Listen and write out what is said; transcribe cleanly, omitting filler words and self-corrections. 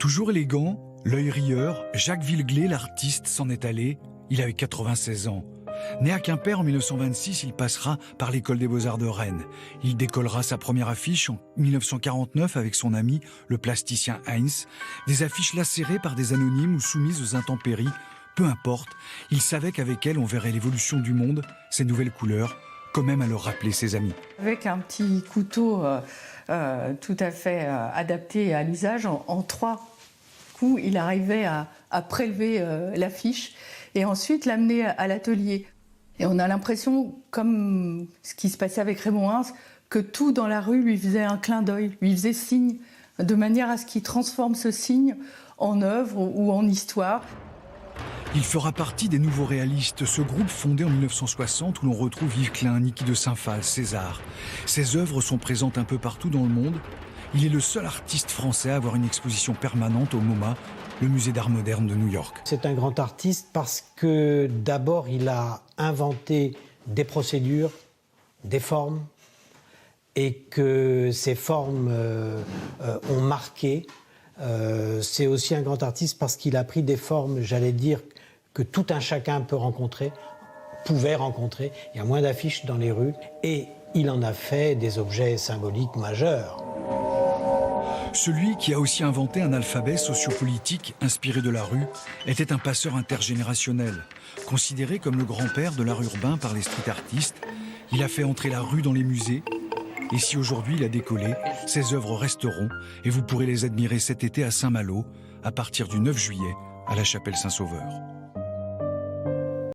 Toujours élégant, l'œil rieur, Jacques Villeglé, l'artiste, s'en est allé. Il avait 96 ans. Né à Quimper en 1926, il passera par l'école des Beaux-Arts de Rennes. Il décollera sa première affiche en 1949 avec son ami, le plasticien Heinz. Des affiches lacérées par des anonymes ou soumises aux intempéries. Peu importe, il savait qu'avec elles, on verrait l'évolution du monde, ses nouvelles couleurs, quand même à le rappeler ses amis. Avec un petit couteau tout à fait adapté à l'usage, en 3 coups, il arrivait à prélever l'affiche et ensuite l'amener à l'atelier. Et on a l'impression, comme ce qui se passait avec Raymond Hince, que tout dans la rue lui faisait un clin d'œil, lui faisait signe, de manière à ce qu'il transforme ce signe en œuvre ou en histoire. Il fera partie des nouveaux réalistes, ce groupe fondé en 1960 où l'on retrouve Yves Klein, Niki de Saint-Phal, César. Ses œuvres sont présentes un peu partout dans le monde. Il est le seul artiste français à avoir une exposition permanente au MoMA, le musée d'art moderne de New York. C'est un grand artiste parce que d'abord il a inventé des procédures, des formes, et que ces formes ont marqué. C'est aussi un grand artiste parce qu'il a pris des formes, j'allais dire, que tout un chacun pouvait rencontrer. Il y a moins d'affiches dans les rues et il en a fait des objets symboliques majeurs. Celui qui a aussi inventé un alphabet sociopolitique inspiré de la rue était un passeur intergénérationnel. Considéré comme le grand-père de l'art urbain par les street artistes, il a fait entrer la rue dans les musées. Et si aujourd'hui il a décollé, ses œuvres resteront et vous pourrez les admirer cet été à Saint-Malo à partir du 9 juillet à la chapelle Saint-Sauveur.